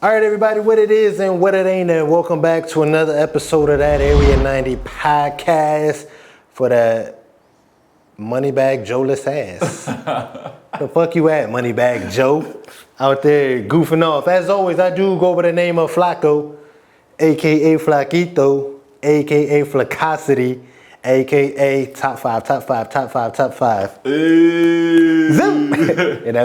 All right, everybody, what it is and what it ain't, and welcome back to another episode of that Area 90 podcast for that MONEYBAGG Joe-less ass. The fuck you at, MONEYBAGG Joe? Out there goofing off. As always, I do go by the name of Flaco, aka Flaquito, aka Flacosity, aka top five.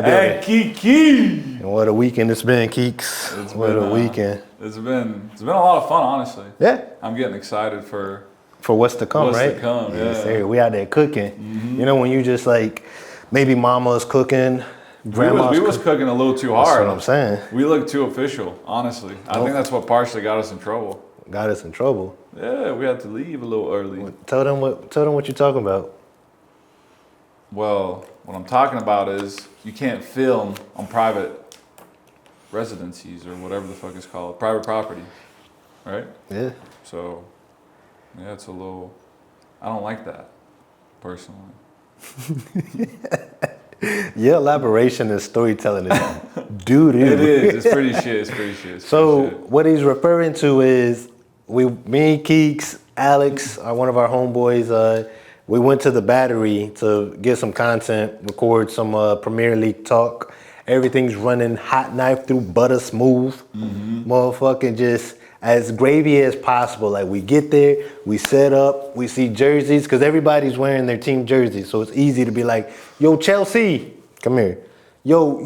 Hey, Kiki. And what a weekend it's been, Keeks. What a weekend. It's been a lot of fun, honestly. Yeah. I'm getting excited for what's to come, right? What's to come, yeah. Sir. We out there cooking. Mm-hmm. You know, when you just like, maybe mama's cooking, grandma's we was cooking a little too hard. That's what I'm saying. We looked too official, honestly. I think that's what partially got us in trouble. Got us in trouble? Yeah, we had to leave a little early. Well, tell them what you're talking about. Well, what I'm talking about is you can't film on private residencies or whatever the fuck it's called, private property, right? Yeah. So, yeah, it's a little, I don't like that, personally. Your elaboration and storytelling is doo-doo. It is, it's pretty shit, So what he's referring to is, me, Keeks, Alex, one of our homeboys, we went to the Battery to get some content, record some Premier League talk. Everything's running hot knife through butter smooth. Mm-hmm. Motherfucking just as gravy as possible. Like, we get there, we set up, we see jerseys, because everybody's wearing their team jerseys. So it's easy to be like, yo, Chelsea, come here. Yo,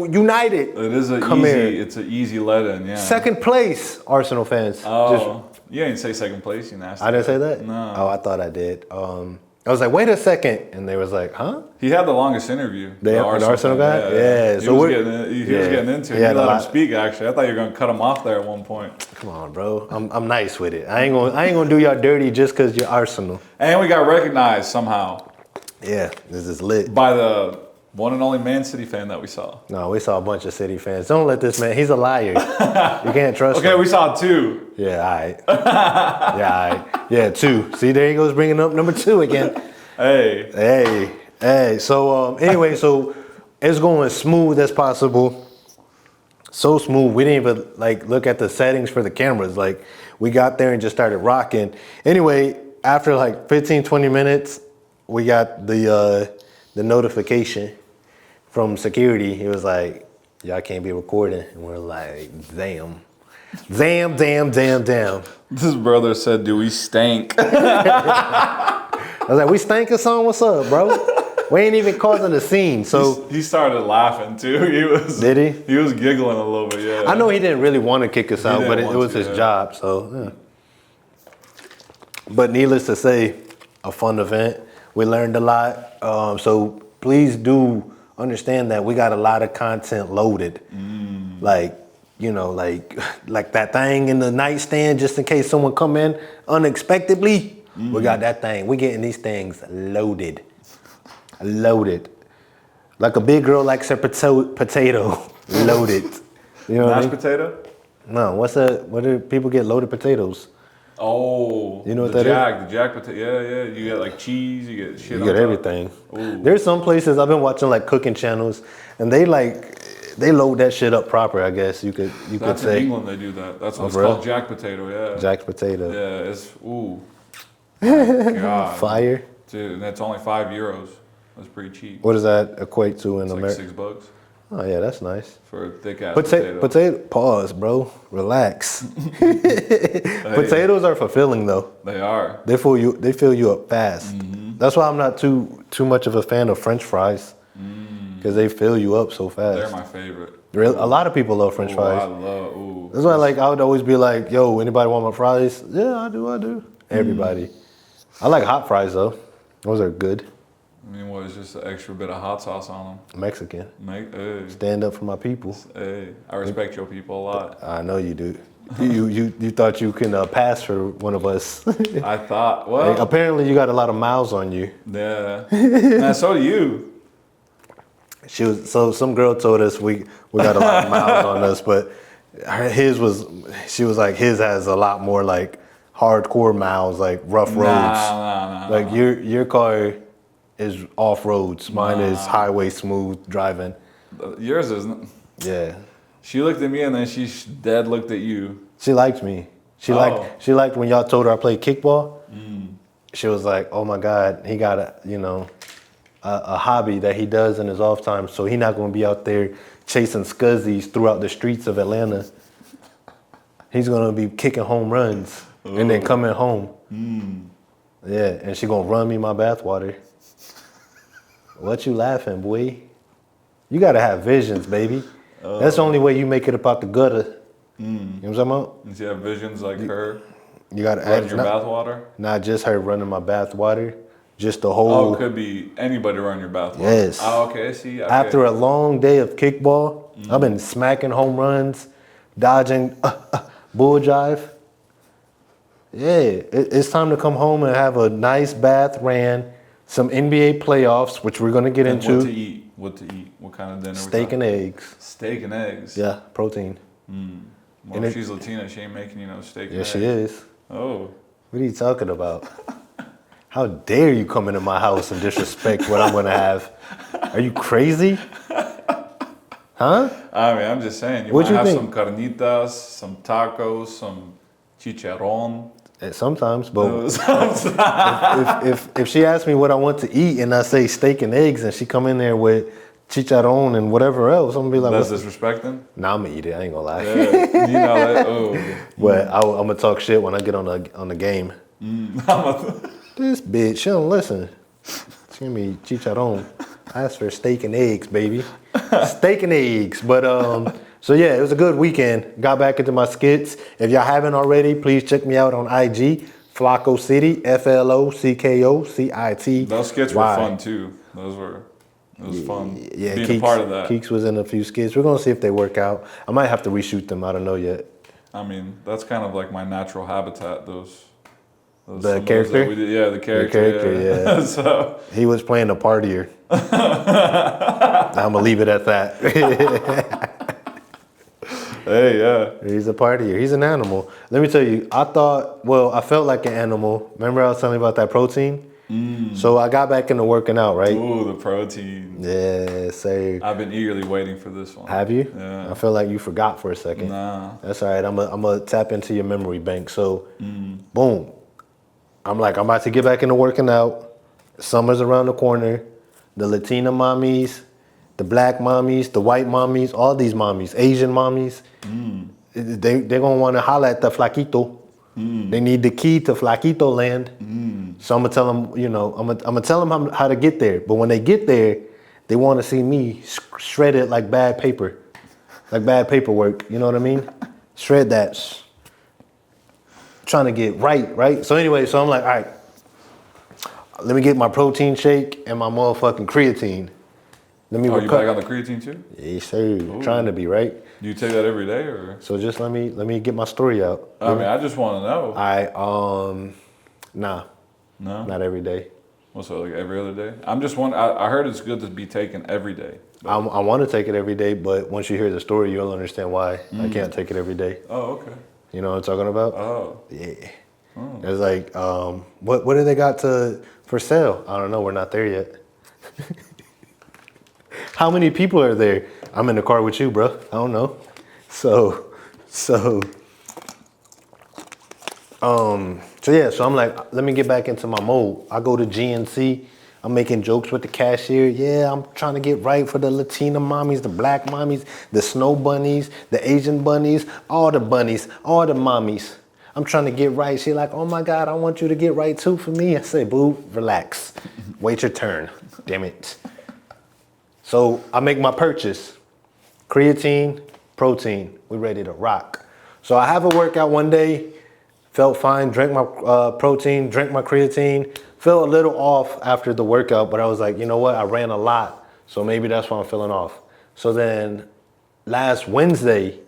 United, it's an easy let-in, yeah. Second place, Arsenal fans. Oh, you didn't say second place, you nasty. I didn't say that? No. Oh, I thought I did. I was like, wait a second. And they was like, huh? He had the longest interview. The Arsenal guy? Yeah. He was getting into it. You let him speak, actually. I thought you were going to cut him off there at one point. Come on, bro. I'm nice with it. I ain't gonna do y'all dirty just because you're Arsenal. And we got recognized somehow. Yeah, this is lit. By the one and only Man City fan that we saw. No, we saw a bunch of City fans. Don't let this man, he's a liar. You can't trust him. Okay, we saw two. Yeah, all right. Yeah, all right. Yeah, two. See, there he goes bringing up number 2 again. Hey. So anyway, so it's going as smooth as possible. So smooth, we didn't even like look at the settings for the cameras. Like, we got there and just started rocking. Anyway, after like 15, 20 minutes, we got the notification from security. He was like, y'all can't be recording. And we're like, damn. This brother said, do we stink? I was like, we stink or something? What's up, bro? We ain't even causing a scene. So he started laughing too. Did he? He was giggling a little bit, yeah. I know he didn't really want to kick us out, but it was his job, so yeah. But needless to say, a fun event. We learned a lot. So please do understand that we got a lot of content loaded. Like, you know, like that thing in the nightstand, just in case someone come in unexpectedly. We got that thing. We getting these things loaded. Like a big girl likes her potato loaded. You know what I mean? Mashed potato? No, what do people get loaded potatoes? Oh, you know what that is? The jack potato. Yeah. You get like cheese. You get shit. You get everything. Ooh. There's some places I've been watching like cooking channels, and they load that shit up proper. I guess you could say. That's in England they do that. That's what it's called, jack potato. Yeah. Jack potato. Yeah, it's ooh. Oh, God. Fire. Dude, and that's only €5. That's pretty cheap. What does that equate to in America? Like $6. Oh yeah, that's nice. For a thick ass potato. Pause, bro. Relax. Potatoes are fulfilling though. They are. They fill you up fast. That's why I'm not too much of a fan of French fries, because they fill you up so fast. They're my favorite. A lot of people love French fries. I love. That's why I would always be like, yo, anybody want my fries? Yeah, I do. Everybody. I like hot fries though. Those are good. I mean, what is just an extra bit of hot sauce on them? Mexican. Hey. Stand up for my people. Hey, I respect your people a lot. I know you do. You thought you can pass for one of us. I thought, well. Hey, apparently you got a lot of miles on you. Yeah. And so do you. So some girl told us we got a lot of miles on us, but she was like, his has a lot more like hardcore miles, like rough roads. Nah. Like your car is off roads. Mine is highway smooth driving. Yours isn't. Yeah. She looked at me and then she dead looked at you. She liked me. She liked when y'all told her I played kickball. She was like, "Oh my God, he got a hobby that he does in his off time, so he's not gonna be out there chasing scuzzies throughout the streets of Atlanta. He's gonna be kicking home runs and then coming home. Yeah, and she gonna run me my bathwater." What you laughing, boy? You gotta have visions, baby. That's the only way you make it up out the gutter. You know what I'm talking about? Did you have visions like her? You gotta Run your bathwater? Not just her running my bathwater, just the whole. Oh, it could be anybody run your bathwater. Yes. Oh, okay. See. Okay. After a long day of kickball, I've been smacking home runs, dodging bull jive. Yeah, it's time to come home and have a nice bath ran, some NBA playoffs, which we're gonna get into. What to eat? What to eat? What kind of dinner? Steak and eggs. Steak and eggs. Yeah, protein. Well, if she's Latina, she ain't making steak and eggs. Yeah, she is. Oh. What are you talking about? How dare you come into my house and disrespect what I'm gonna have? Are you crazy? Huh? I mean, I'm just saying. You What might you have think? some carnitas, some tacos, some chicharrón. Sometimes, but if she asks me what I want to eat and I say steak and eggs and she come in there with chicharron and whatever else, I'm gonna be like, That's disrespecting? Nah, I'm gonna eat it. I ain't gonna lie. Yeah, you know that. Oh. But I'm gonna talk shit when I get on the game. This bitch, she don't listen. She give me chicharron. I asked for steak and eggs, baby. Steak and eggs. But so yeah, it was a good weekend. Got back into my skits. If y'all haven't already, please check me out on IG, Flocko City, FLOCKOCIT. Those skits were fun too. It was fun. Yeah, being a part of that. Keeks was in a few skits. We're gonna see if they work out. I might have to reshoot them. I don't know yet. I mean, that's kind of like my natural habitat. Those the character? Yeah, the character. Yeah. So he was playing a partier. I'm gonna leave it at that. Hey, yeah. He's a partier. He's an animal. Let me tell you, I felt like an animal. Remember I was telling you about that protein? So I got back into working out, right? Ooh, the protein. Yeah, say. I've been eagerly waiting for this one. Have you? Yeah. I feel like you forgot for a second. Nah. That's all right. I'm gonna tap into your memory bank. So, boom. I'm about to get back into working out. Summer's around the corner. The Latina mommies, the black mommies, the white mommies, all these mommies, Asian mommies, they're gonna want to holler at the flaquito. They need the key to flaquito land. So I'm gonna tell them, I'm gonna tell them how to get there. But when they get there, they want to see me shredded like bad paper, like bad paperwork. You know what I mean? Shred that. Trying to get right? So anyway, so I'm like, all right, let me get my protein shake and my motherfucking creatine. You back on the creatine too? Yes, sir. Trying to be, right? Do you take that every day or? So just let me get my story out. I mean, I just want to know. Nah. No? Not every day. What's so like every other day? I'm just wondering, I heard it's good to be taken every day. I want to take it every day, but once you hear the story, you'll understand why I can't take it every day. Oh, okay. You know what I'm talking about? Oh. Yeah. It's like, what do they got for sale? I don't know. We're not there yet. How many people are there? I'm in the car with you, bro. I don't know. So yeah, so I'm like, let me get back into my mode. I go to GNC. I'm making jokes with the cashier. Yeah, I'm trying to get right for the Latina mommies, the black mommies, the snow bunnies, the Asian bunnies, all the mommies. I'm trying to get right. She like, oh my God, I want you to get right too for me. I say, boo, relax. Wait your turn. Damn it. So I make my purchase. Creatine, protein. We ready to rock. So I have a workout one day. Felt fine, drank my protein, drank my creatine. Felt a little off after the workout, but I was like, you know what? I ran a lot, so maybe that's why I'm feeling off. So then last Wednesday,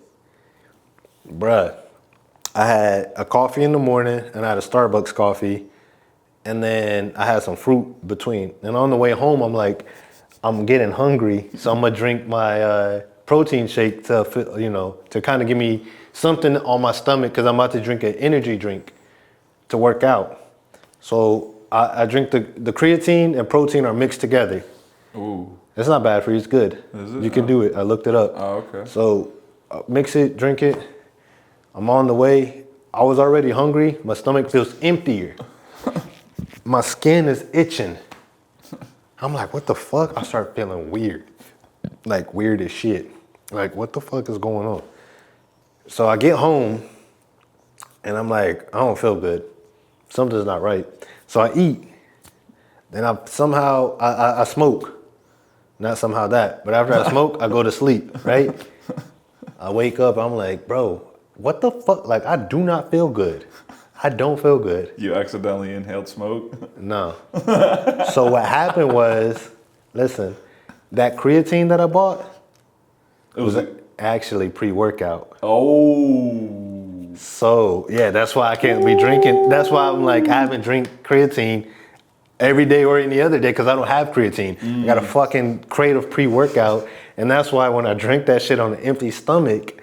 bruh, I had a coffee in the morning and I had a Starbucks coffee, and then I had some fruit between. And on the way home, I'm like, I'm getting hungry, so I'm gonna drink my protein shake to kind of give me something on my stomach, because I'm about to drink an energy drink to work out. So I drink the creatine and protein are mixed together. Ooh. It's not bad for you, it's good. Is it? You can do it, I looked it up. Oh, okay. So mix it, drink it. I'm on the way. I was already hungry. My stomach feels emptier. My skin is itching. I'm like, what the fuck? I start feeling weird. Like weird as shit. Like, what the fuck is going on? So I get home and I'm like, I don't feel good. Something's not right. So I eat. Then I smoke. Not somehow that, but after I smoke, I go to sleep, right? I wake up, I'm like, bro, what the fuck? Like, I do not feel good. I don't feel good. You accidentally inhaled smoke? No. So what happened was, listen, that creatine that I bought was actually pre-workout. Oh. So, yeah, that's why I can't be drinking. That's why I'm like, I haven't drink creatine every day or any other day because I don't have creatine. I got a fucking crate of pre-workout. And that's why when I drank that shit on an empty stomach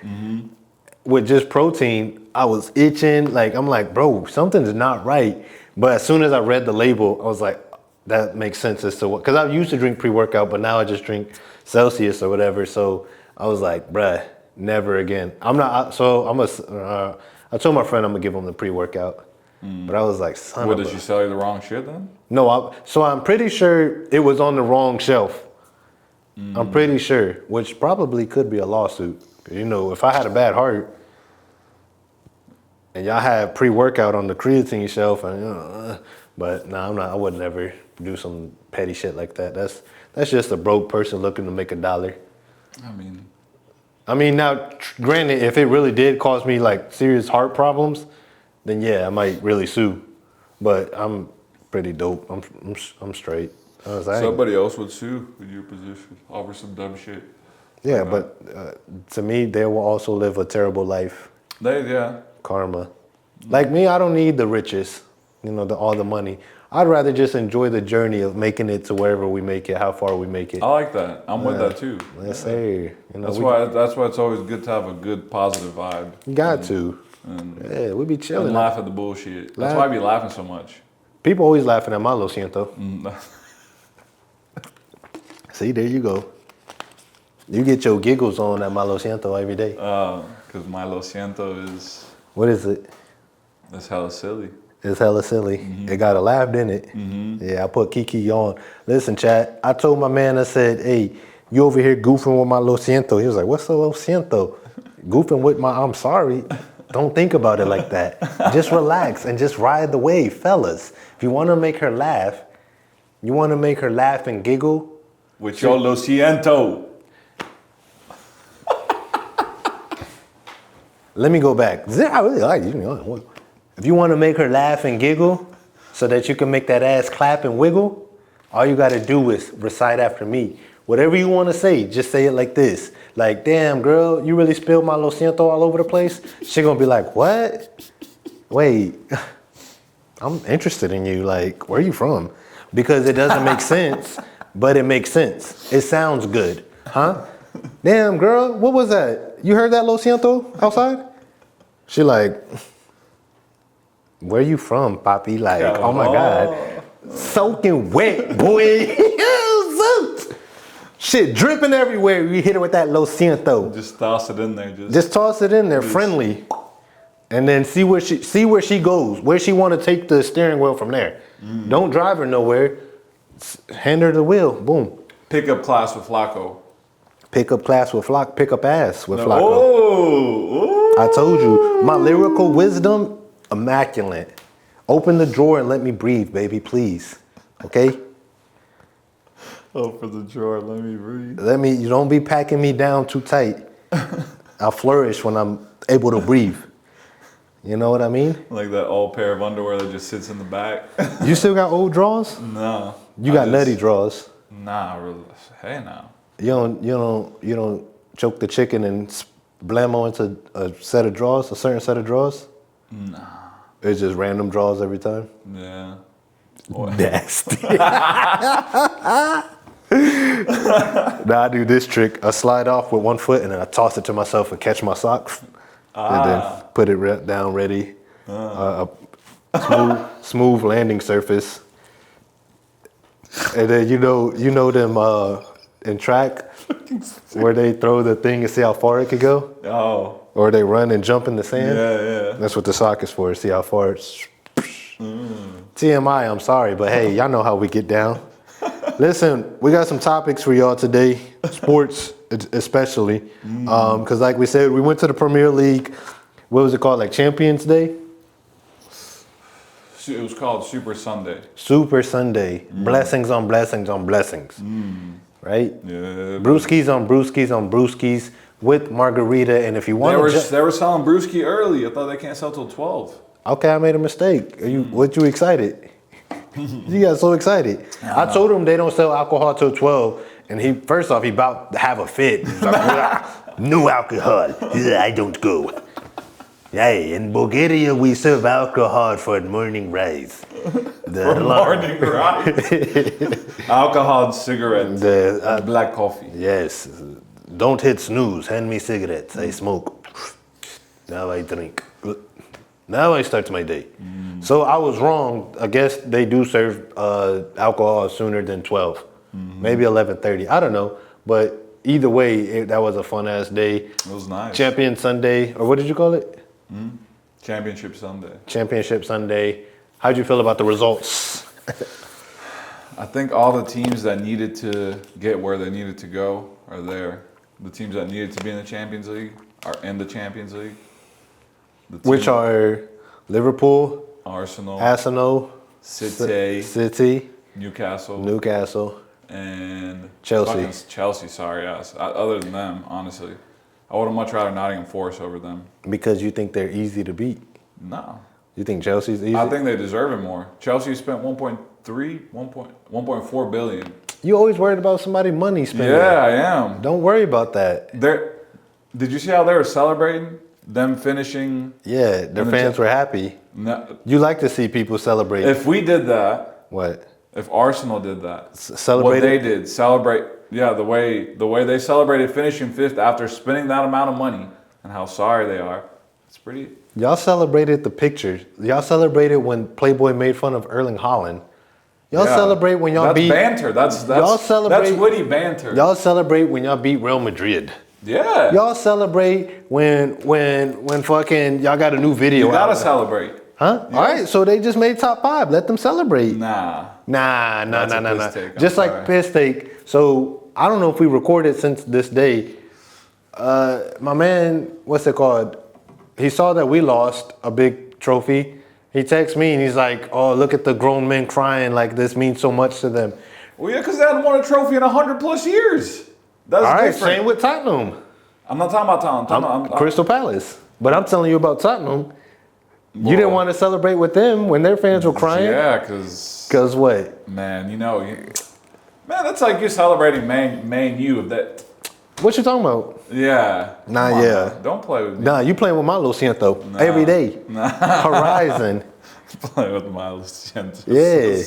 with just protein, I was itching. Like, I'm like, bro, something's not right. But as soon as I read the label, I was like, that makes sense as to what, because I used to drink pre-workout, but now I just drink Celsius or whatever. So I was like, bruh, never again. I told my friend I'm gonna give him the pre-workout. But I was like, son What, of did she sell you the wrong shit then? No, so I'm pretty sure it was on the wrong shelf. I'm pretty sure, which probably could be a lawsuit. You know, if I had a bad heart and y'all had pre-workout on the creatine shelf, but no, I would never do some petty shit like that. That's just a broke person looking to make a dollar. I mean, now, granted, if it really did cause me like serious heart problems, then yeah, I might really sue. But I'm pretty dope. I'm straight. somebody else would sue in your position, offer some dumb shit. Yeah, but to me, they will also live a terrible life. Yeah. Karma. Like me, I don't need the riches, all the money. I'd rather just enjoy the journey of making it to wherever we make it, how far we make it. I like that. I'm with that too. Yes, sir. That's why it's always good to have a good positive vibe. You got to. Yeah, we be chilling. And laugh at the bullshit. That's why I be laughing so much. People always laughing at my Lo Siento. See, there you go. You get your giggles on at my Lo Siento every day. Because my Lo Siento is... What is it? It's hella silly. It's hella silly. It got a laugh, didn't it? Yeah, I put Kiki on. Listen, chat, I told my man, I said, hey, you over here goofing with my Lo Siento. He was like, what's the Lo Siento? Goofing with my I'm sorry. Don't think about it like that. Just relax and just ride the wave, fellas. If you want to make her laugh, and giggle. With your Lo Siento. Let me go back. I really like you. If you want to make her laugh and giggle so that you can make that ass clap and wiggle, all you got to do is recite after me. Whatever you want to say, just say it like this. Like, damn, girl, you really spilled my Lo Siento all over the place? She going to be like, what? Wait, I'm interested in you. Like, where are you from? Because it doesn't make sense, but it makes sense. It sounds good, huh? Damn, girl, what was that? You heard that Lo Siento outside? She like, where you from, Papi? Like, oh my God. Soaking wet, boy. Shit dripping everywhere. You hit her with that Lo Siento. Just toss it in there. Just toss it in there, friendly. And then see where she goes, where she want to take the steering wheel from there. Don't drive her nowhere. Hand her the wheel, boom. Pick up class with Flacco. Pick up ass with Flacco. Oh, I told you, my lyrical wisdom, immaculate. Open the drawer and let me breathe, baby, please. Okay? Open the drawer, let me breathe. You don't be packing me down too tight. I'll flourish when I'm able to breathe. You know what I mean? Like that old pair of underwear that just sits in the back. You still got old drawers? No. You got nutty drawers. Nah, really. Hey, now. You don't choke the chicken and blammo into a certain set of drawers? Nah. It's just random drawers every time? Yeah. Nasty. Now I do this trick. I slide off with one foot and then I toss it to myself and catch my socks. And then put it down ready. A smooth landing surface. And then you know them in track where they throw the thing and see how far it could go? Oh. Or they run and jump in the sand? Yeah. That's what the sock is for, see how far it's... TMI, I'm sorry, but hey, y'all know how we get down. Listen, we got some topics for y'all today, sports especially, because like we said, we went to the Premier League. What was it called, like Champions Day? It was called Super Sunday. Super Sunday. Blessings on blessings on blessings. Right? Yeah. Brewskis on brewskis on brewskis with margarita. And if you want They were selling brewski early. I thought they can't sell till 12. Okay, I made a mistake. What you excited? You got so excited. I told him they don't sell alcohol till 12. And he, first off, he about to have a fit. He's like, no alcohol. I don't go. Hey, in Bulgaria, we serve alcohol for morning rise. Morning rise. Alcohol and cigarettes. And black coffee. Yes. Don't hit snooze. Hand me cigarettes. I smoke. Now I drink. Now I start my day. So I was wrong. I guess they do serve alcohol sooner than 12. Maybe 11:30. I don't know. But either way, that was a fun-ass day. It was nice. Champion Sunday. Or what did you call it? Championship Sunday. Championship Sunday. How'd you feel about the results? I think all the teams that needed to get where they needed to go are there. The teams that needed to be in the Champions League are in the Champions League. Which are Liverpool, Arsenal, City, Newcastle, and Chelsea. Chelsea, sorry, yes. Other than them, honestly. I would have much rather Nottingham Forest over them. Because you think they're easy to beat? No. You think Chelsea's easy? I think they deserve it more. Chelsea spent 1.4 billion. You always worried about somebody money spending. Yeah, I am. Don't worry about that. Did you see how they were celebrating them finishing? Yeah, their fans were happy. No. You like to see people celebrate. If we did that. What? If Arsenal did that. Celebrate. What they did, celebrate. Yeah, the way they celebrated finishing fifth after spending that amount of money and how sorry they are. It's pretty. Y'all celebrated the pictures. Y'all celebrated when Playboy made fun of Erling Haaland. Y'all celebrate when y'all beat. That's banter. That's witty banter. Y'all celebrate when y'all beat Real Madrid. Yeah. Y'all celebrate when fucking y'all got a new video. You gotta celebrate. Huh? Yeah. All right, so they just made top 5. Let them celebrate. Nah. Just like piss take. So I don't know if we recorded since this day. My man, what's it called? He saw that we lost a big trophy. He texts me and he's like, "Oh, look at the grown men crying. Like this means so much to them." Well, yeah, because they hadn't won a trophy in 100+ years. That's all right. different. Same with Tottenham. I'm not talking about Tottenham. I'm Crystal Palace. But I'm telling you about Tottenham. You didn't want to celebrate with them when their fans were crying? Yeah, because... Because what? Man, that's like you celebrating Man U. That. What you talking about? Yeah. Don't play with me. Nah, you playing with my Siento every day. Horizon. Play with my Siento. Yeah.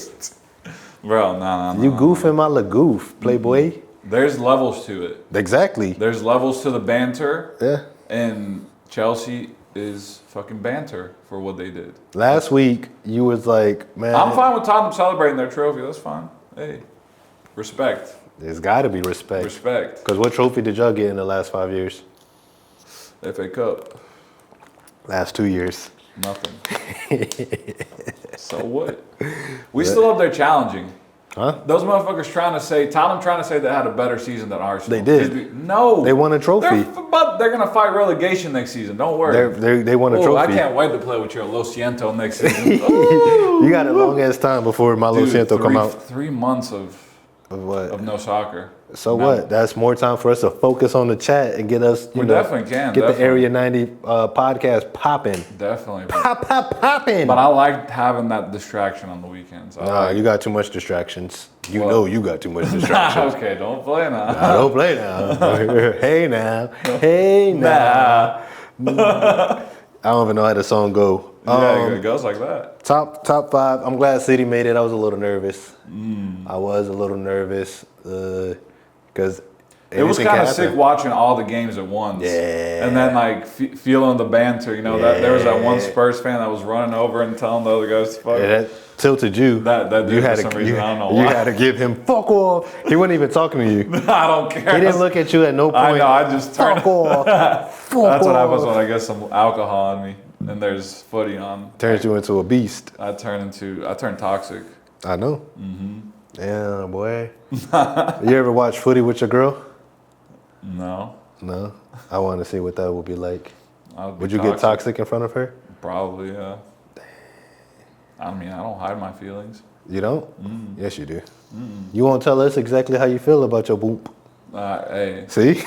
Bro, nah. You goofing my goof, Playboy. There's levels to it. Exactly. There's levels to the banter. Yeah. And Chelsea is fucking banter for what they did. Last week, you was like, man. I'm fine with Tottenham celebrating their trophy. That's fine. Hey, respect. There's got to be respect. Respect. Because what trophy did y'all get in the last 5 years? FA Cup. Last 2 years. Nothing. So what? We still up there challenging. Huh? Those motherfuckers Tottenham trying to say they had a better season than Arsenal. They did. No. They won a trophy. They're going to fight relegation next season. Don't worry. They won a trophy. I can't wait to play with your Siento next season. You got a long ass time before my Siento come out. 3 months of what? Of no soccer. So what? That's more time for us to focus on the chat and get us, definitely can. Get the Area 90 podcast popping. Definitely. Popping. But I like having that distraction on the weekends. You got too much distractions. You know you got too much distractions. Okay, don't play now. Don't play now. Hey now. Hey now. I don't even know how the song go. It goes like that. Top 5. I'm glad City made it. I was a little nervous. I was a little nervous because It was Anything kind can of sick happen. watching all the games at once. Yeah. And then like feeling the banter. You know, that there was that one Spurs fan that was running over and telling the other guys to fuck. Yeah, that tilted you. That did you for had some to, reason. you, I don't know you why. had to give him fuck off. He wasn't even talking to you. I don't care. He didn't look at you at no point. I know. I just turned. Fuck off. Fuck That's what happens off. when I get some alcohol on me and there's footy on. Turns you into a beast. I turn toxic. I know. Mm-hmm. Yeah, boy. You ever watch footy with your girl? No. No. I want to see what that would be like. Would you get toxic in front of her? Probably, yeah. I mean, I don't hide my feelings. You don't? Yes, you do. You won't tell us exactly how you feel about your boop. Hey. See?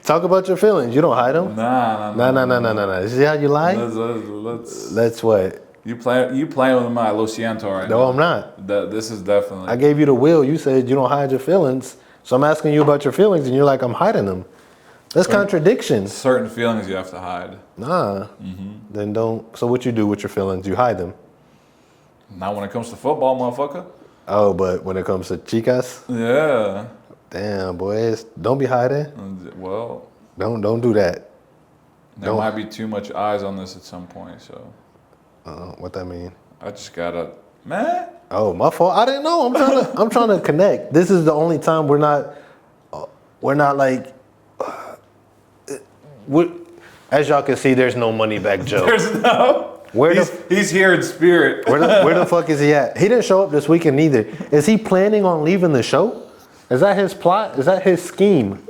Talk about your feelings. You don't hide them. Nah. See how you lie? Let's what? You playing with my Lo Siento right now. No, I'm not. This is definitely. I gave you the will. You said you don't hide your feelings. So I'm asking you about your feelings, and you're like, I'm hiding them. That's contradictions. Certain feelings you have to hide. Nah. Then don't. So what you do with your feelings? You hide them. Not when it comes to football, motherfucker. Oh, but when it comes to chicas? Yeah. Damn, boys. Don't be hiding. Well. Don't do that. There might be too much eyes on this at some point, so. What that mean? I just gotta, man. Oh, my fault. I didn't know. I'm trying to connect. This is the only time we're not like. As y'all can see, there's no Moneybagg Joe. There's no. He's here in spirit. Where the fuck is he at? He didn't show up this weekend either. Is he planning on leaving the show? Is that his plot? Is that his scheme?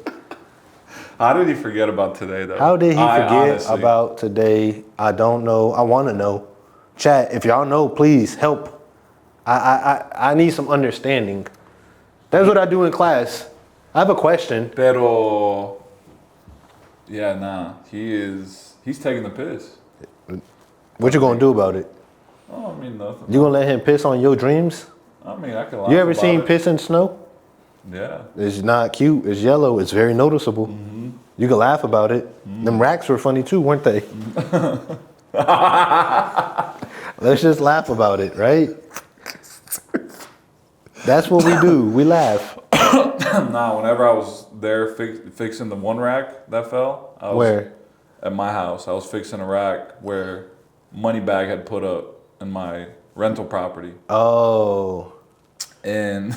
How did he forget about today, though? How did he forget honestly. about today? I don't know. I want to know. Chat, if y'all know, please help. I need some understanding. That's what I do in class. I have a question. Pero, yeah, nah. He's taking the piss. What you gonna do about it? Oh, I mean, nothing. You gonna let him piss on your dreams? I mean, I can laugh You ever about seen it. piss in snow? Yeah. It's not cute. It's yellow. It's very noticeable. You can laugh about it. Them racks were funny too, weren't they? Let's just laugh about it, right? That's what we do. We laugh. Nah, whenever I was there fixing the one rack that fell. Where? At my house. I was fixing a rack where MONEYBAGG had put up in my rental property. Oh. And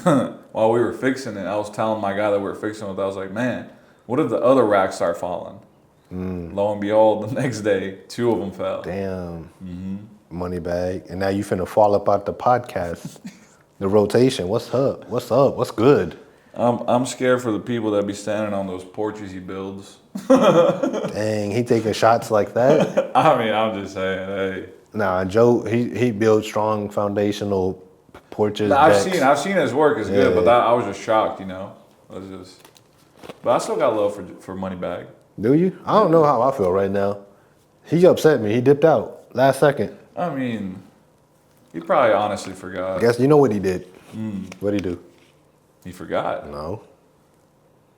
while we were fixing it, I was telling my guy that we were fixing it, I was like, man, what if the other racks start falling? Lo and behold, the next day, 2 of them fell. Damn. Moneybagg. And now you finna fall up out the podcast. The rotation. What's up? What's up? What's good? I'm scared for the people that be standing on those porches he builds. Dang, he taking shots like that? I mean, I'm just saying, hey. Nah, Joe, he builds strong foundational porches. Nah, decks. I've seen his work is good, Yeah. but I was just shocked, you know. But I still got love for MONEYBAGG. Do you? I don't know how I feel right now. He upset me. He dipped out last second. I mean, he probably honestly forgot. Guess you know what he did? What'd he do? He forgot. No.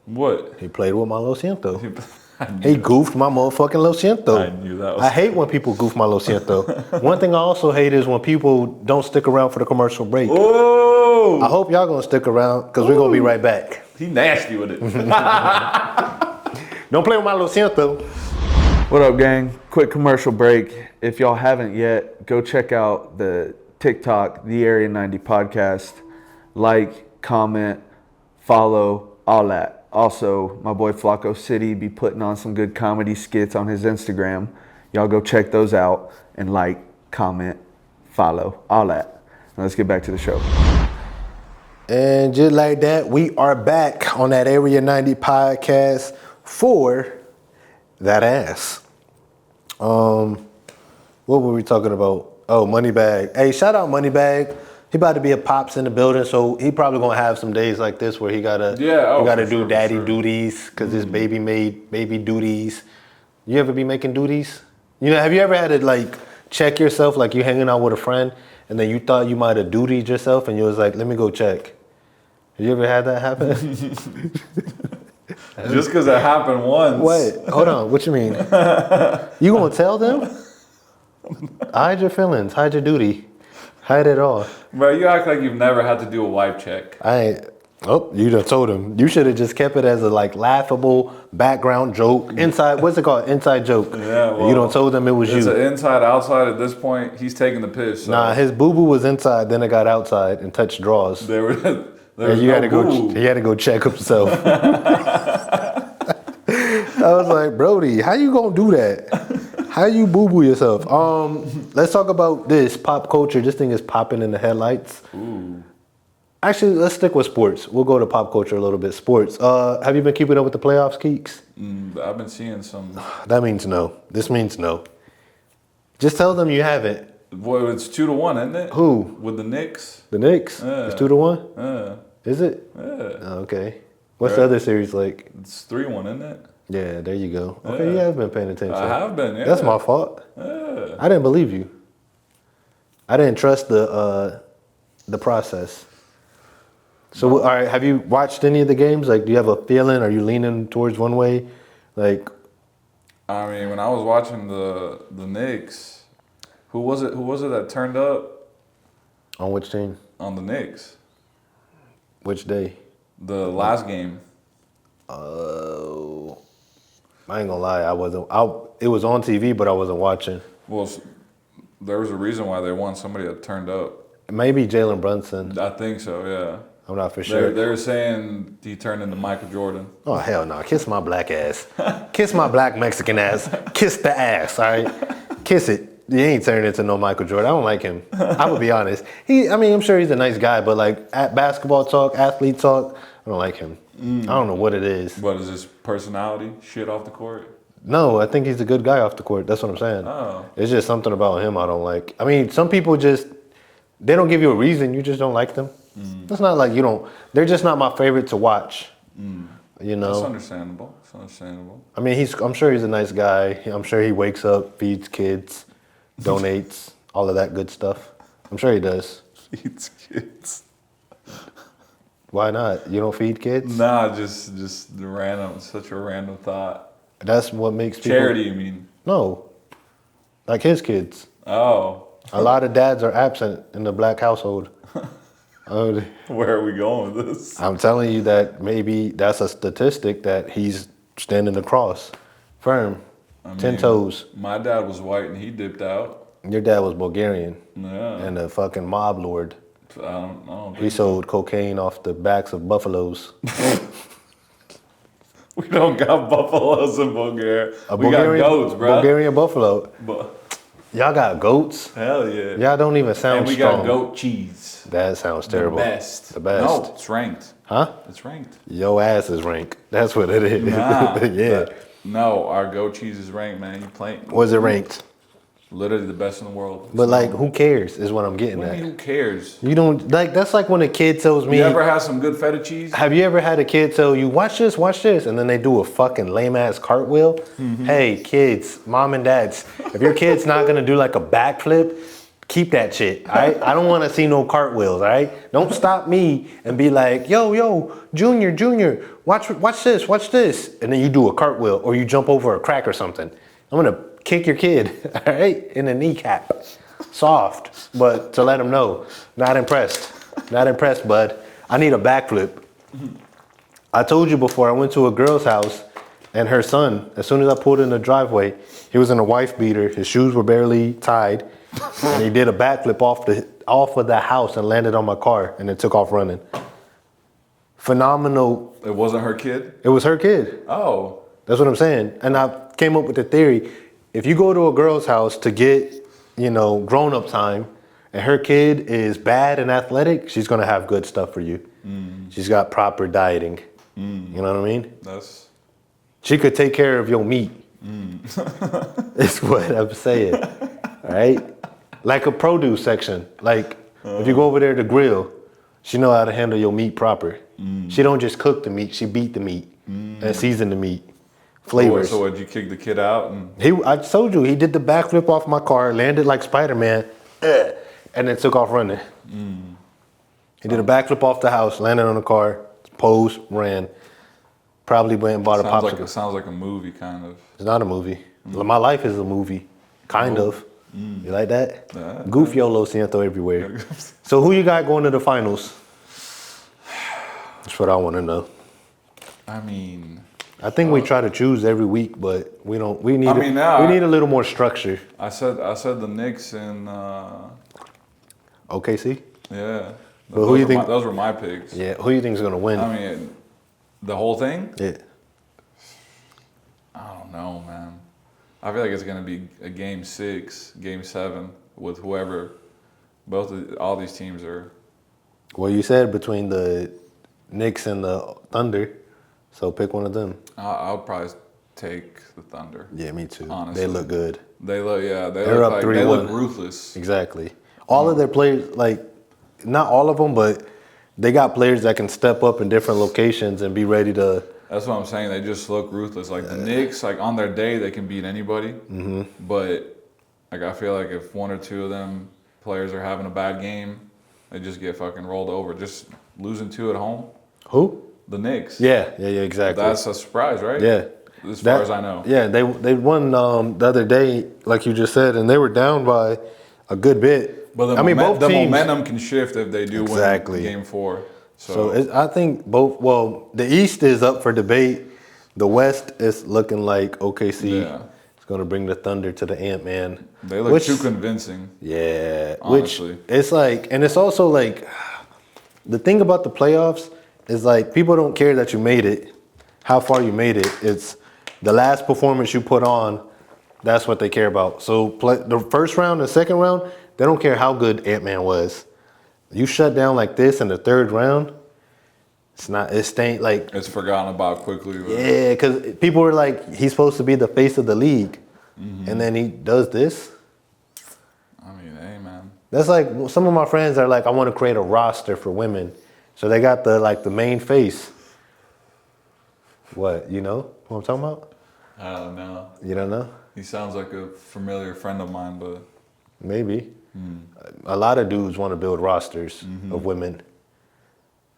What? He played with my Lo Siento. I knew He that. goofed my motherfucking Lo Siento. I knew that was. I hate when people goof my Lo Siento. One thing I also hate is when people don't stick around for the commercial break. Oh! I hope y'all gonna stick around because we're gonna be right back. He nasty with it. Don't play with my Lo Siento. What up, gang? Quick commercial break. If y'all haven't yet, go check out the TikTok, the Area90 podcast. Like, comment, follow, all that. Also, my boy Flacco City be putting on some good comedy skits on his Instagram. Y'all go check those out and like, comment, follow, all that. Now let's get back to the show. And just like that, we are back on that Area 90 podcast for that ass. What were we talking about? Oh, Moneybagg. Hey, shout out Moneybagg. He about to be a pops in the building, so he probably gonna have some days like this where he gotta for do sure, daddy for sure. duties because his baby made baby duties. You ever be making duties? You know, have you ever had to like check yourself, like you hanging out with a friend and then you thought you might have dutied yourself and you was like, let me go check. Have you ever had that happen? Just because it happened once. Wait, hold on. What you mean? You gonna tell them? Hide your feelings. Hide your duty. Hide it all. Bro, you act like you've never had to do a wipe check. I ain't. Oh, you done told him. You should have just kept it as a like laughable background joke. Inside, what's it called? Inside joke. Yeah, well, you done told him it was It's you. an inside outside at this point. He's taking the piss. So. Nah, his boo boo was inside, then it got outside and touched drawers. There was And you no had to go. boo. He had to go check himself. I was like, Brody, how you gonna do that? How you boo boo yourself? Let's talk about this pop culture. This thing is popping in the headlights. Ooh. Actually, let's stick with sports. We'll go to pop culture a little bit. Sports. Have you been keeping up with the playoffs, Keeks? I've been seeing some. That means no. This means no. Just tell them you haven't. Boy, it's 2-1, isn't it? Who? With the Knicks. The Knicks? It's 2-1? Is it? Yeah. Oh, okay. What's the other series like? It's 3-1, isn't it? Yeah, there you go. Okay, Yeah. you have been paying attention. I have been. Yeah. That's my fault. Yeah. I didn't believe you. I didn't trust the process. So, all right, have you watched any of the games? Like, do you have a feeling? Are you leaning towards one way? Like, I mean, when I was watching the Knicks, who was it? Who was it that turned up on which team? on the Knicks? Which day? The last game. Oh, I ain't gonna lie. It was on TV, but I wasn't watching. Well, there was a reason why they won. Somebody that turned up. Maybe Jalen Brunson. I think so. Yeah. I'm not for sure. They're saying he turned into Michael Jordan. Oh, hell no. Kiss my black ass. Kiss my black Mexican ass. Kiss the ass, all right? Kiss it. You ain't turning into no Michael Jordan. I don't like him. I would be honest. I'm sure he's a nice guy, but like at basketball talk, athlete talk, I don't like him. I don't know what it is. What is his personality? Shit off the court? No, I think he's a good guy off the court. That's what I'm saying. Oh. It's just something about him I don't like. I mean, some people they don't give you a reason. You just don't like them. It's not like you don't. They're just not my favorite to watch. You know. That's understandable. It's understandable. I mean, I'm sure he's a nice guy. I'm sure he wakes up, feeds kids, donates, all of that good stuff. I'm sure he does. Feeds kids. Why not? You don't feed kids? Nah, just the random. Such a random thought. That's what makes people. Charity, you mean? No, like his kids. Oh. A lot of dads are absent in the black household. Where are we going with this? I'm telling you that maybe that's a statistic that he's standing across, firm, 10 toes. My dad was white and he dipped out. Your dad was Bulgarian Yeah. and a fucking mob lord. I don't know. He sold cocaine off the backs of buffaloes. We don't got buffaloes in Bulgaria. We got goats, bro. Bulgarian buffalo. But, Y'all got goats? hell yeah. Y'all don't even sound And we strong. got goat cheese. That sounds terrible. The best. The best. No, it's ranked. Huh? It's ranked. Yo ass is rank. That's what it is. Nah. Yeah. No, our goat cheese is ranked, man. You playing? Was it ranked? Literally the best in the world. But like, who cares is what I'm getting What do you at. mean, who cares? You don't, like, that's like when a kid tells me, You ever had some good feta cheese? have you ever had a kid tell you, watch this, and then they do a fucking lame ass cartwheel? Hey, kids, mom and dads, if your kid's not gonna do like a backflip, keep that shit, all right? I don't wanna see no cartwheels, all right? Don't stop me and be like, yo, Junior, watch this. And then you do a cartwheel or you jump over a crack or something. I'm gonna kick your kid, all right, in the kneecap. Soft, but to let him know, not impressed, bud. I need a backflip. I told you before, I went to a girl's house and her son, as soon as I pulled in the driveway, he was in a wife beater, his shoes were barely tied, and he did a backflip off of the house and landed on my car and then took off running. Phenomenal. It wasn't her kid? It was her kid. Oh. That's what I'm saying. And I came up with the theory, if you go to a girl's house to get, grown-up time, and her kid is bad and athletic, she's gonna have good stuff for you. She's got proper dieting. You know what I mean? She could take care of your meat. Is what I'm saying. All right? Like a produce section. Like, if you go over there to grill, she know how to handle your meat proper. She don't just cook the meat, she beat the meat and season the meat. Flavors. So would you kick the kid out? And I told you, he did the backflip off my car, landed like Spider-Man, and then took off running. He did a backflip off the house, landed on the car, posed, ran. Probably went and bought a popsicle. It sounds like a movie, kind of. It's not a movie. My life is a movie, kind of. You like that? Yeah. Goof, YOLO, Siento everywhere. So who you got going to the finals? That's what I want to know. I mean, I think we try to choose every week, but we don't. We need. I mean, now we need a little more structure. I said the Knicks and OKC. yeah. But who you think? Those were my picks. Yeah. Who you think is gonna win? I mean, the whole thing. Yeah. I don't know, man. I feel like it's gonna be a game 6, game 7 with whoever. All these teams are. Well, you said between the Knicks and the Thunder, so pick one of them. I'll probably take the Thunder. Yeah, me too. Honestly. They look good. They look, yeah, They're up 3-1. They look ruthless. Exactly. All of their players, like, not all of them, but they got players that can step up in different locations and be ready to. That's what I'm saying. They just look ruthless. Like the Knicks, like on their day, they can beat anybody. Mm-hmm. But like I feel like if one or two of them players are having a bad game, they just get fucking rolled over. Just losing 2 at home. Who? The Knicks. Yeah, exactly. That's a surprise, right? Yeah. As far as I know. Yeah, they won the other day, like you just said, and they were down by a good bit. But I mean, both teams, momentum can shift if they do win game 4. So I think both. Well, the East is up for debate. The West is looking like OKC is going to bring the Thunder to the Ant-Man. They look too convincing. Yeah, honestly. Which it's like, and it's also like, the thing about the playoffs is like people don't care that you made it, how far you made it. It's the last performance you put on. That's what they care about. So the first round and second round, they don't care how good Ant-Man was. You shut down like this in the third round, it's forgotten about quickly. But. Yeah, because people were like, he's supposed to be the face of the league. Mm-hmm. And then he does this. I mean, hey, man. That's like, some of my friends are like, I want to create a roster for women. So they got the main face. What, you know what I'm talking about? I don't know. You don't know? He sounds like a familiar friend of mine, but... Maybe. A lot of dudes want to build rosters of women.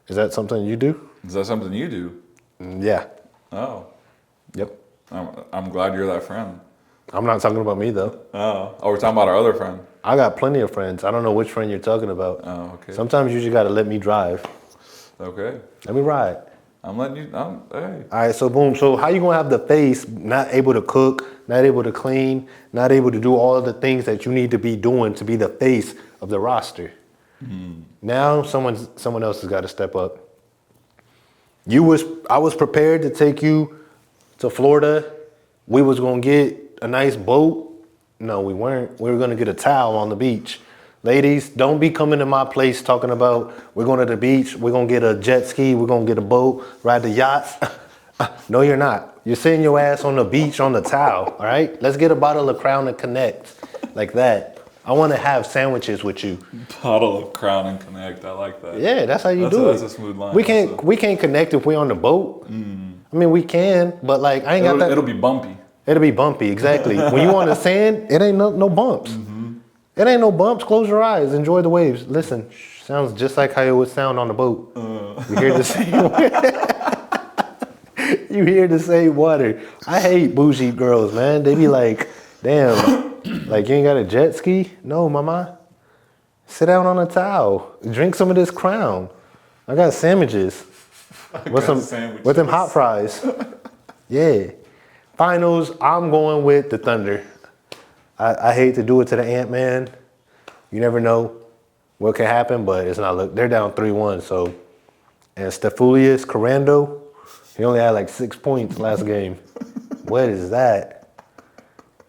Is that something you do? Is that something you do? Yeah. Oh. Yep. I'm glad you're that friend. I'm not talking about me, though. Oh, we're talking about our other friend. I got plenty of friends. I don't know which friend you're talking about. Oh, okay. Sometimes you just got to let me drive. Okay. Let me ride. I'm letting you, hey. All right, so boom. So how you going to have the face not able to cook, not able to clean, not able to do all of the things that you need to be doing to be the face of the roster? Now someone else has got to step up. I was prepared to take you to Florida. We was going to get a nice boat. No, we weren't. We were going to get a towel on the beach. Ladies, don't be coming to my place talking about we're going to the beach, we're going to get a jet ski, we're going to get a boat, ride the yachts. No, you're not. You're sitting your ass on the beach on the towel, all right? Let's get a bottle of Crown and Connect, like that. I want to have sandwiches with you. Bottle of Crown and Connect, I like that. Yeah, that's how you do it. That's a smooth line. We can't connect if we're on the boat. I mean, we can, but like I ain't got that. It'll be bumpy. It'll be bumpy, exactly. When you on the sand, it ain't no bumps. It ain't no bumps. Close your eyes. Enjoy the waves. Listen, sounds just like how it would sound on the boat. You hear the same. You hear the same water. I hate bougie girls, man. They be like, damn, like you ain't got a jet ski? No, mama. Sit down on a towel. Drink some of this Crown. I got sandwiches. With them hot fries. Yeah. Finals, I'm going with the Thunder. I hate to do it to the Ant-Man. You never know what can happen, but it's not. They're down 3-1. So, and Stefulius Carando, he only had like 6 points last game. What is that?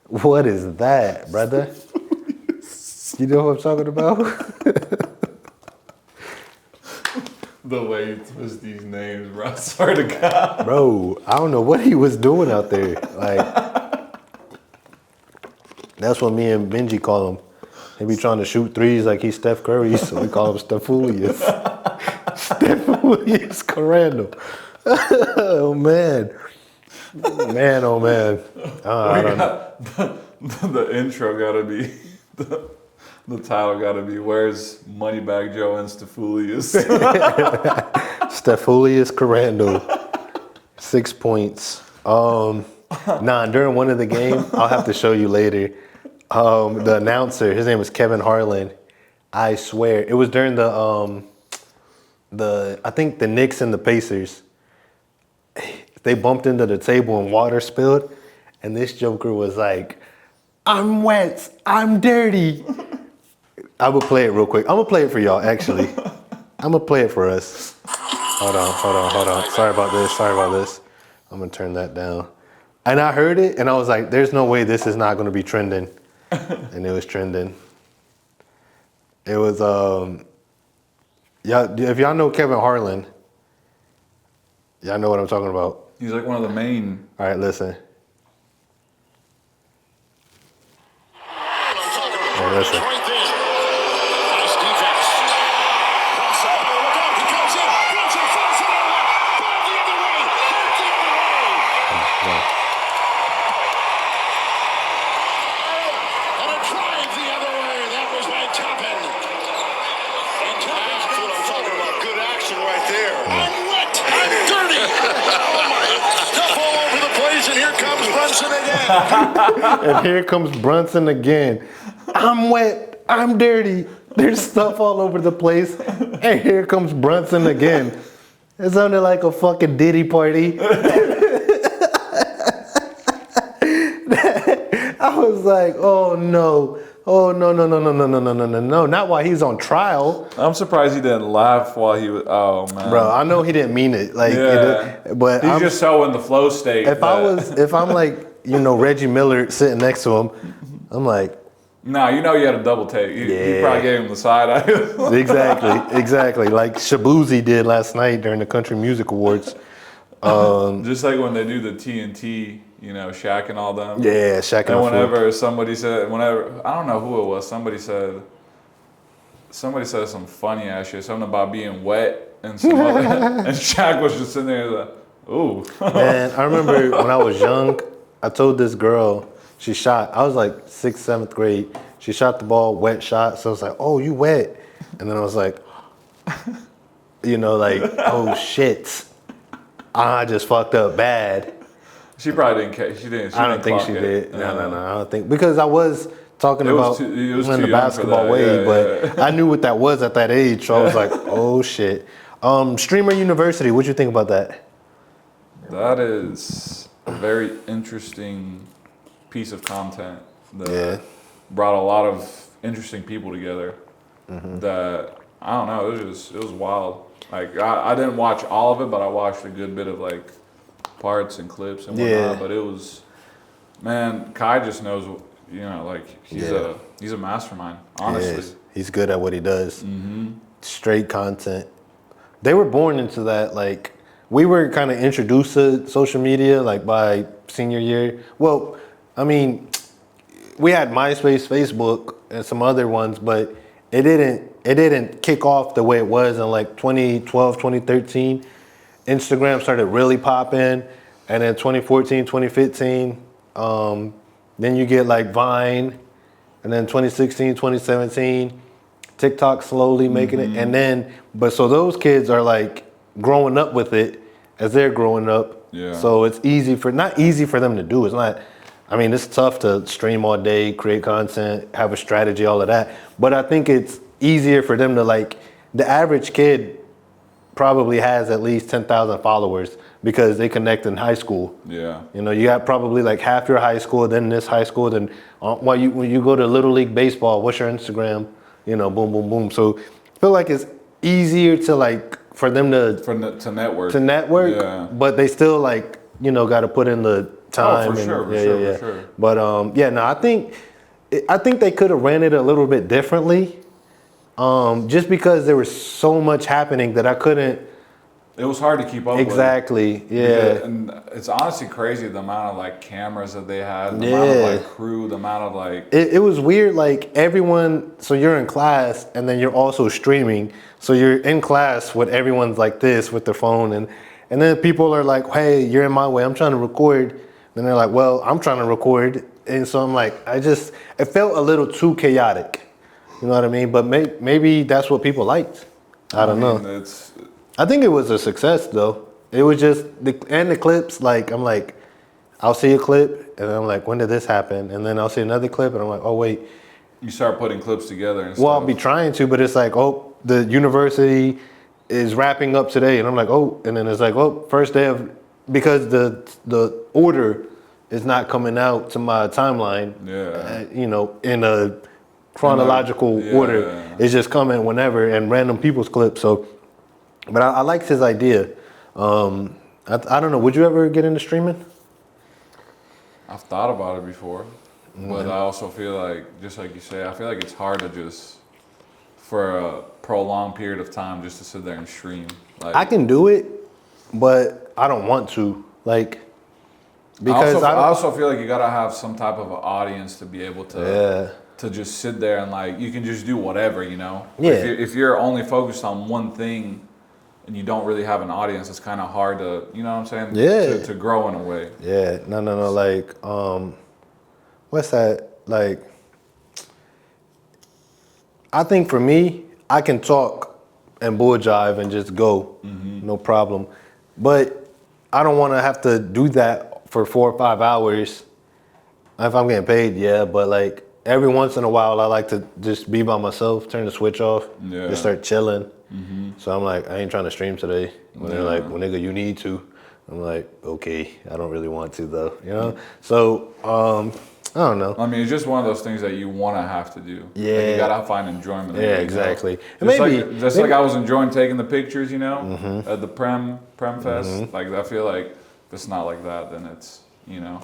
What is that, brother? You know what I'm talking about? The way you twist these names, bro. I swear to God. Bro, I don't know what he was doing out there. Like. That's what me and Benji call him. He be trying to shoot threes like he's Steph Curry, so we call him Stefulius. Stefulius Carando. Oh, man. Man, oh, man. I don't know. The intro gotta be, the title gotta be, where's Moneybagg Joe and Stefulius? Stefulius Carando. 6 points. During one of the game, I'll have to show you later. The announcer, his name was Kevin Harlan. I swear, it was during the I think the Knicks and the Pacers, they bumped into the table and water spilled, and this joker was like, "I'm wet, I'm dirty." I will play it real quick. I'm gonna play it for y'all. Actually, I'm gonna play it for us. Hold on. Sorry about this. I'm gonna turn that down. And I heard it, and I was like, "There's no way this is not gonna be trending," and it was trending. It was yeah. If y'all know Kevin Harlan, y'all know what I'm talking about. He's like one of the main. All right, listen. Hey, listen. And here comes Brunson again. I'm wet, I'm dirty. There's stuff all over the place. And here comes Brunson again. It sounded like a fucking Diddy party. I was like, oh no. Oh, no. Not while he's on trial. I'm surprised he didn't laugh while he was. Oh, man. Bro, I know he didn't mean it. Like, yeah. But he's just so in the flow state. If I'm like, Reggie Miller sitting next to him, I'm like. Nah, you had a double take. You probably gave him the side eye. Exactly. Like Shabuzi did last night during the Country Music Awards. Just like when they do the TNT, Shaq and all them. Yeah, Shaq and And whenever somebody said, I don't know who it was, somebody said some funny ass shit, something about being wet and some other, and Shaq was just sitting there like, ooh. Man, I remember when I was young, I told this girl, she shot, I was like 6th, 7th grade, she shot the ball, wet shot, so I was like, oh, you wet. And then I was like, oh shit, I just fucked up bad. She probably didn't care. She didn't. I don't think she did. No. I don't think, because I was talking about in the basketball way, but I knew what that was at that age, so I was like, oh shit. Streamer University, what you think about that? That is a very interesting piece of content that brought a lot of interesting people together. Mm-hmm. That I don't know. It was wild. Like I didn't watch all of it, but I watched a good bit of like parts and clips and whatnot. Yeah. But it was, man, Kai just knows, he's a mastermind, honestly. He's good at what he does. Mm-hmm. Straight content. They were born into that, like, we were kind of introduced to social media, like, by senior year. Well, I mean, we had MySpace, Facebook, and some other ones, but it didn't kick off the way it was in, like, 2012, 2013. Instagram started really popping, and then 2014, 2015, then you get like Vine, and then 2016, 2017, TikTok slowly making it, and then, so those kids are like growing up with it as they're growing up. Yeah. So it's not easy for them to do. It's not, I mean, it's tough to stream all day, create content, have a strategy, all of that. But I think it's easier for them to, like, the average kid probably has at least 10,000 followers because they connect in high school. Yeah. You got probably like half your high school, then this high school, then when you go to Little League Baseball, what's your Instagram? Boom. So I feel like it's easier to, like, for them to network. Yeah. But they still, like, got to put in the time. Oh, for sure. But I think they could have ran it a little bit differently. Just because there was so much happening that I couldn't. It was hard to keep up with. Exactly, yeah. And it's honestly crazy the amount of, like, cameras that they had, the amount of, like, crew, the amount of, like. It was weird, like, everyone, so you're in class and then you're also streaming. So you're in class with everyone's like this with their phone, and then people are like, hey, you're in my way, I'm trying to record. Then they're like, well, I'm trying to record. And so I'm like, it felt a little too chaotic. You know what I mean? But maybe that's what people liked. I don't know. I think it was a success, though. It was just, the clips, like, I'm like, I'll see a clip, and I'm like, when did this happen? And then I'll see another clip, and I'm like, oh, wait. You start putting clips together and stuff. Well, I'll be trying to, but it's like, oh, the university is wrapping up today, and I'm like, oh, and then it's like, oh, first day of, because the order is not coming out to my timeline. Yeah. You know, in a chronological order. It's just coming whenever and random people's clips. So, but I liked his idea. I don't know. Would you ever get into streaming? I've thought about it before, but I also feel like, just like you say, I feel like it's hard to just, for a prolonged period of time, just to sit there and stream. Like, I can do it, but I don't want to. Like, because I also feel like you gotta have some type of an audience to be able to to just sit there and like, you can just do whatever, you know. Yeah. If you're only focused on one thing, and you don't really have an audience, it's kind of hard to, you know what I'm saying? Yeah. To grow in a way. Yeah. No. Like, what's that? Like, I think for me, I can talk and bull jive and just go, no problem. But I don't want to have to do that for 4 or 5 hours. If I'm getting paid, yeah, but like every once in a while, I like to just be by myself, turn the switch off, just start chilling. So I'm like, I ain't trying to stream today. When they're like, well, nigga, you need to. I'm like, okay, I don't really want to though, you know? So, I don't know. I mean, it's just one of those things that you want to have to do. Yeah. Like, you gotta find enjoyment in it. Yeah, you exactly. know? And Just like I was enjoying taking the pictures, you know, at the Prem Fest. Like, I feel like if it's not like that, then it's, you know.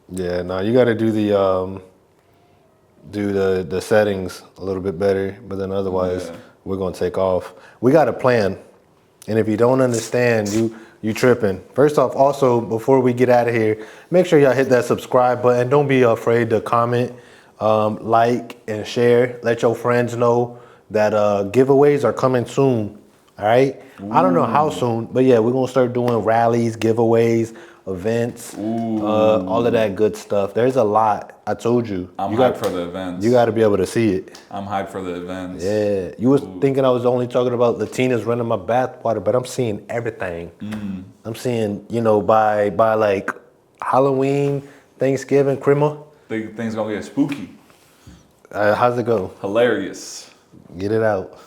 Yeah, no, you got to do the settings a little bit better, but then otherwise we're gonna take off. We got a plan, and if you don't understand, you tripping. First off, also before we get out of here, make sure y'all hit that subscribe button. Don't be afraid to comment, like, and share. Let your friends know that giveaways are coming soon. All right. I don't know how soon, but yeah, we're gonna start doing rallies, giveaways, events, all of that good stuff. There's a lot. I told you. I'm hyped for the events. You got to be able to see it. I'm hyped for the events. Yeah. You was thinking I was only talking about Latinas running my bathwater, but I'm seeing everything. I'm seeing, you know, by like Halloween, Thanksgiving, Christmas. Things gonna get spooky. How's it go? Hilarious. Get it out.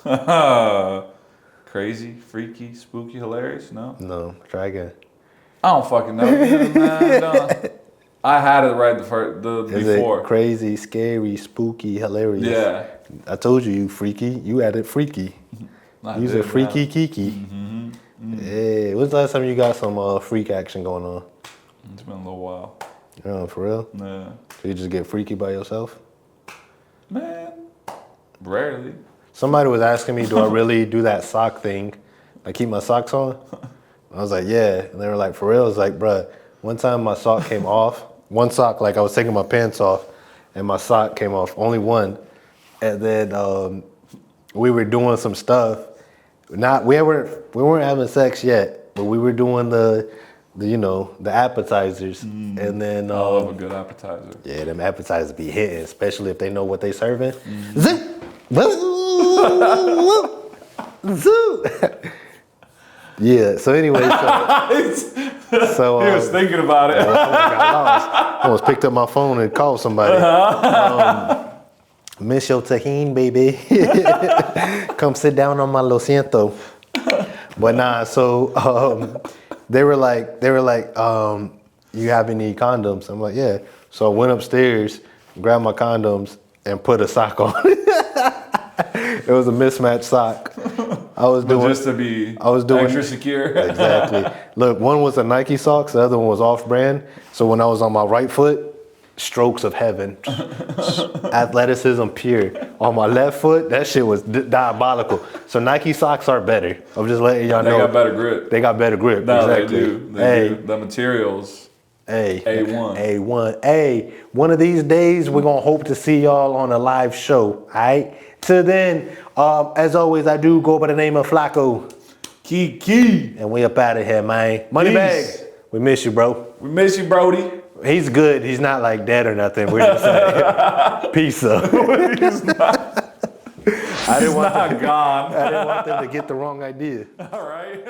Crazy, freaky, spooky, hilarious? No? No. Try again. I don't fucking know. I had it right Is before. it crazy, scary, spooky, hilarious? Yeah. I told you, you freaky. You added freaky. You's a freaky kiki. Yeah. When's the last time you got some freak action going on? It's been a little while. Oh, for real? Yeah. So you just get freaky by yourself? Man, rarely. Somebody was asking me, do I really do that sock thing? I keep my socks on? I was like, yeah. And they were like, for real? I was like, bruh, one time my sock came off. One sock, like I was taking my pants off and my sock came off, only one. And then we were doing some stuff. We weren't having sex yet, but we were doing the appetizers. And then I love a good appetizer. yeah, them appetizers be hitting, especially if they know what they serving. Yeah. So anyway, so He was thinking about it. I got lost. I almost picked up my phone and called somebody. Miss your tahini, baby. Come sit down on my Lo Siento. But nah, so they were like, you have any condoms? I'm like, yeah. So I went upstairs, grabbed my condoms, and put a sock on. It was a mismatched sock. I was doing extra secure. Exactly. Look, one was a Nike socks, the other one was off-brand. So when I was on my right foot, strokes of heaven, athleticism pure. On my left foot, that shit was diabolical. So Nike socks are better. I'm just letting y'all know. They got better grip. They got better grip. No, exactly. they do. They do. The materials. A1. A1. Hey, one of these days, we're going to hope to see y'all on a live show, all right? Till then, as always, I do go by the name of Flacco. Kiki. And we up out of here, man. MONEYBAGG, we miss you, bro. We miss you, Brody. He's good. He's not like dead or nothing. We're just saying, peace up. He's not. I didn't want gone. I didn't want them to get the wrong idea. All right.